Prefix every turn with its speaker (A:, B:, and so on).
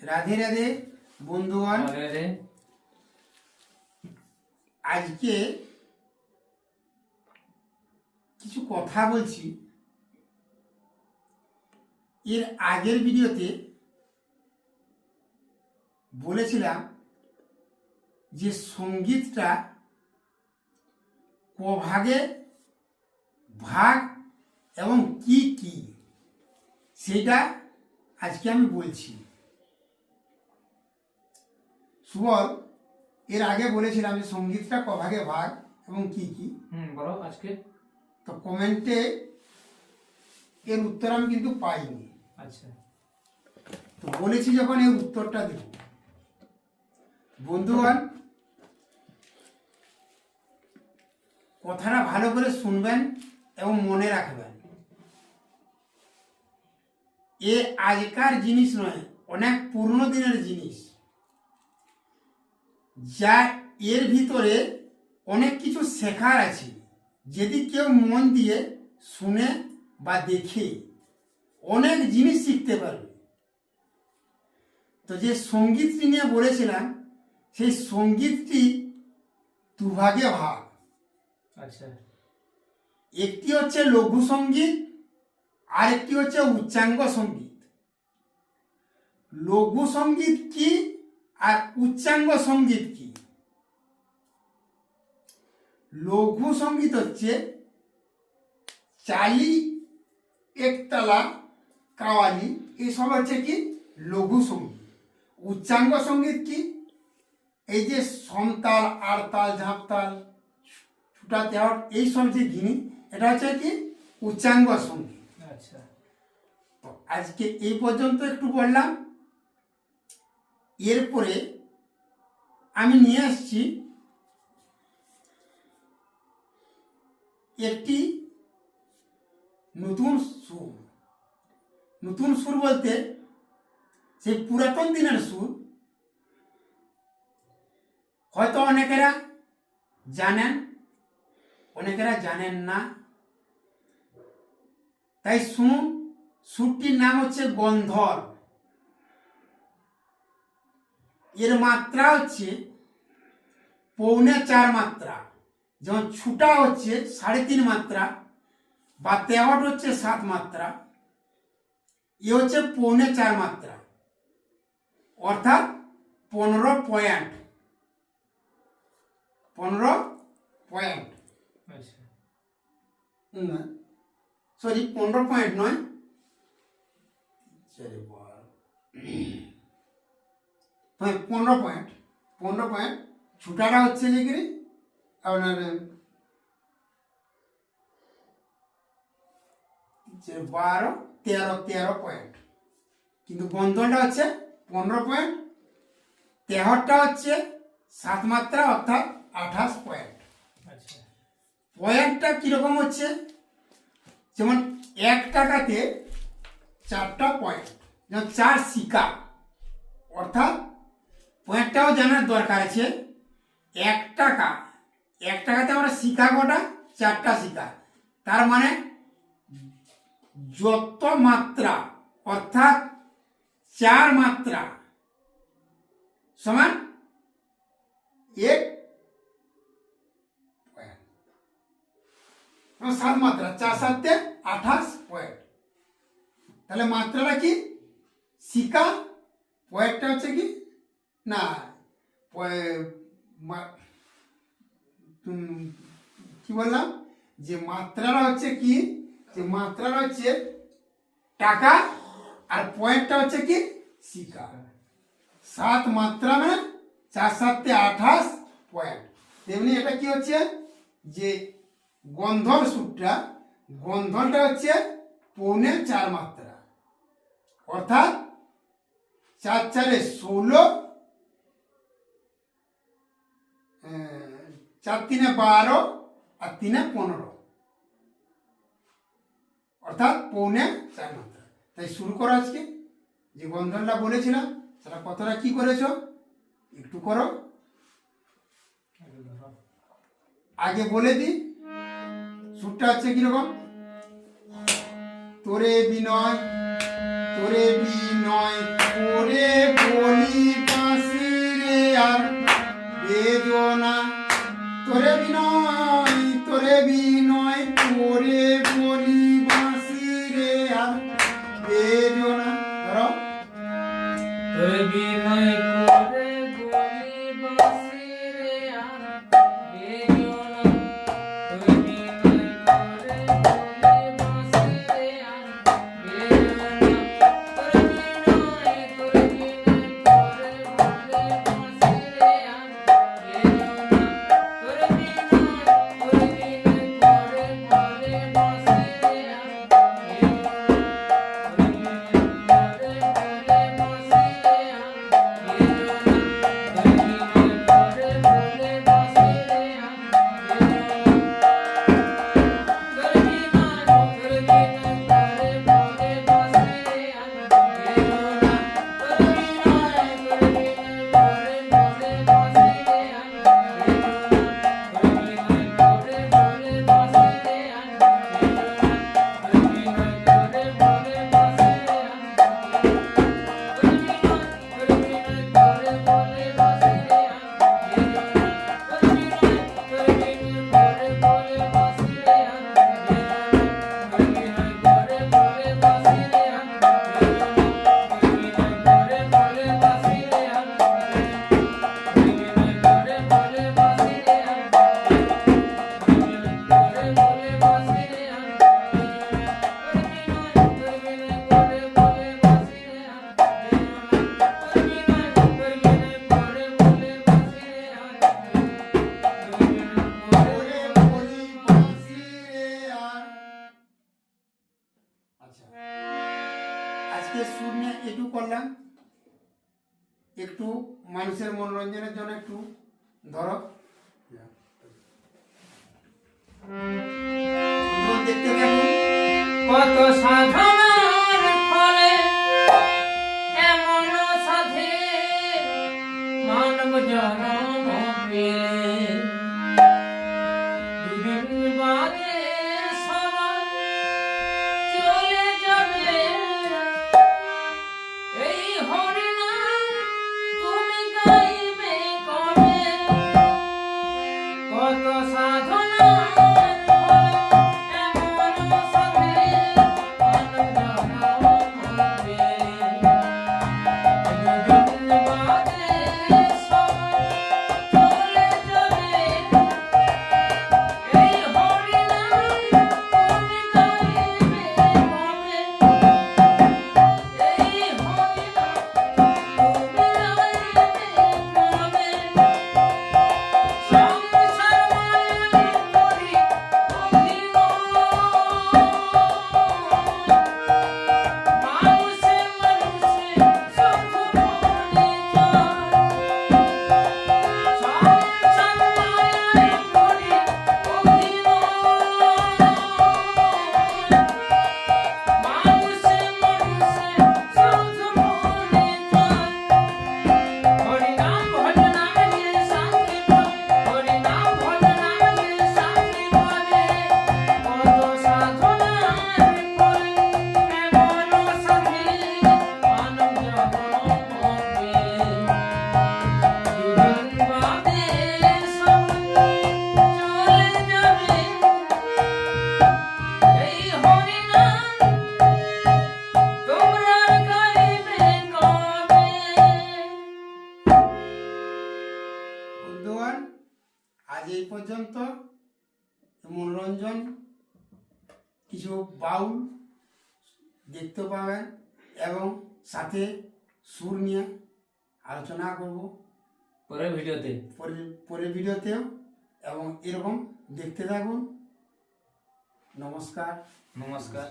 A: রাধে রাধে বন্ধুগণ, আজকে কিছু কথা বলছি। এর আগের ভিডিওতে বলেছিলাম যে সঙ্গীতটা কভাগে ভাগ এবং কি কি সেটা আজকে আমি বলছি। সুবল, এর আগে বলেছিলাম যে সঙ্গীতটা কভাগে ভাগ এবং কি কি।
B: বলো আজকে।
A: তো কমেন্টে এর উত্তর আমি কিন্তু পাইনি।
B: আচ্ছা,
A: তো বলেছি যখন এর উত্তরটা দেব। বন্ধুগণ, কথাটা ভালো করে শুনবেন এবং মনে রাখবেন। এ আজকার জিনিস নয়, অনেক পুরনো দিনের জিনিস, যা এর ভিতরে অনেক কিছু শেখার আছে। যদি কেউ মন দিয়ে শুনে বা দেখে অনেক জিনিস শিখতে পারবে। তো যে সঙ্গীতটি নিয়ে বলেছিলাম, সেই সঙ্গীতটি দুভাগে ভাগ।
B: আচ্ছা,
A: একটি হচ্ছে লঘু সঙ্গীত আর একটি হচ্ছে উচ্চাঙ্গ সঙ্গীত। লঘু সঙ্গীত কি আর উচ্চাঙ্গ সঙ্গীত কি? লঘু সঙ্গীত হচ্ছে চালি, একতালা, কাওয়ালি, এইসব হচ্ছে কি লঘু সঙ্গীত। উচ্চাঙ্গ সঙ্গীত কি? এই যে সমতাল, আড়তাল, ঝাঁপতাল, ছুটা তেওয়াট, এইসব যে জিনিস, এটা হচ্ছে কি উচ্চাঙ্গ সঙ্গীত।
B: আচ্ছা,
A: তো আজকে এই পর্যন্ত একটু বললাম। এরপরে আমি নিয়ে আসছি একটি নতুন সুর। নতুন সুর বলতে সেই পুরাতন দিনের সুর। হয়তো অনেকেরা জানেন, অনেকেরা জানেন না। তাই শুনুন, সুরটির নাম হচ্ছে গন্ধর। এর মাত্রা হচ্ছে 4.5 মাত্রা। যেমন ছুটা হচ্ছে 3.5 মাত্রা বা তেওয়াট হচ্ছে 7 মাত্রা, এ হচ্ছে 4.5 মাত্রা, অর্থাৎ 15 পয়েন্ট। 15 পয়েন্ট,
B: আচ্ছা,
A: সরি 15 পয়েন্ট নয়, 15 পয়েন্ট। 15 পয়েন্ট। ছুটাটা হচ্ছে যে কি আপনার 12, 13 পয়েন্ট। কিন্তু বন্ধনটা হচ্ছে 15 পয়েন্ট। তেওয়াটটা হচ্ছে 7 মাত্রা, অর্থাৎ 28 পয়েন্ট।
B: আচ্ছা,
A: পয়েন্টটা কিরকম হচ্ছে? যেমন 1 টাকাতে 4টা পয়েন্ট, যেমন 4 সিকা। অর্থাৎ পয়েন্টটাও জানার দরকার আছে। 1 টাকাতে আমরা সিকা কটা? 4টা সিকা। তার মানে যত মাত্রা, অর্থাৎ 4 মাত্রা সমান 1 পয়েন্ট। 7 মাত্রা, 4 7 28 পয়েন্ট। তাহলে মাত্রাটা কি? সিকা। পয়েন্টটা হচ্ছে কি না, কি বললাম যে মাত্রাটা হচ্ছে কি, যে মাত্রাটা হচ্ছে টাকা আর পয়েন্টটা হচ্ছে কি সিকা। 7 মাত্রা মানে 4 7 28 পয়েন্ট। তেমনি এটা কি হচ্ছে যে গন্ধর সুরটা, গন্ধনটা হচ্ছে 4.5 মাত্রা, অর্থাৎ 4 4 16, 4 3 12 আর 3 15, অর্থাৎ 4.5 মাত্রা। তাই শুরু করো আজকে। যে গন্ধনটা বলেছিলাম সেটা কতটা কি করেছ একটু করো। আগে বলে দিই, সুরটা হচ্ছে কিরকম। তোরে বিনয়, তোরে বিনয় করে একটু মানুষের মনোরঞ্জনের জন্য একটু ধরো, বন্ধুগণ দেখতে থাকুন।
B: কত সাধনার ফলে এমন সাধে মানব জন্ম পেলে, দুদিন বাদে সবাই চলে যাবে। এই হরিনাম তুমি গাইবে কবে? কত সাধনার ফলে এমন সাধে মানব জন্ম পেলে, দুদিন বাদে সবাই চলে যাবে। এই হরিনাম তুমি গাইবে কবে? এই হরিনাম তুমি গাইবে কবে? সংসার মায়ায় করি অভিনয়, মানুষে শুধু পরিচয়। সংসার মায়ায় করি অভিনয়, মানুষে শুধু পরিচয়। হরিনাম ভজনামে শান্তি পাবে, হরিনাম ভজনামে শান্তি পাবে। কত সাধনার ফলে এমন সাধে মানব জন্ম পেলে, দুদিন বাদে সবাই চলে যাবে। এই হরিনাম তোমরা গাইবে কবে?
A: বন্ধুগণ আজ এই পর্যন্ত। মনোরঞ্জন কিছু বাউল দেখতে পাবেন এবং সাথে সুর নিয়ে আলোচনা করব
B: পরের ভিডিওতে।
A: পরের ভিডিওতেও, এবং এরকম দেখতে থাকুন। নমস্কার।
B: নমস্কার।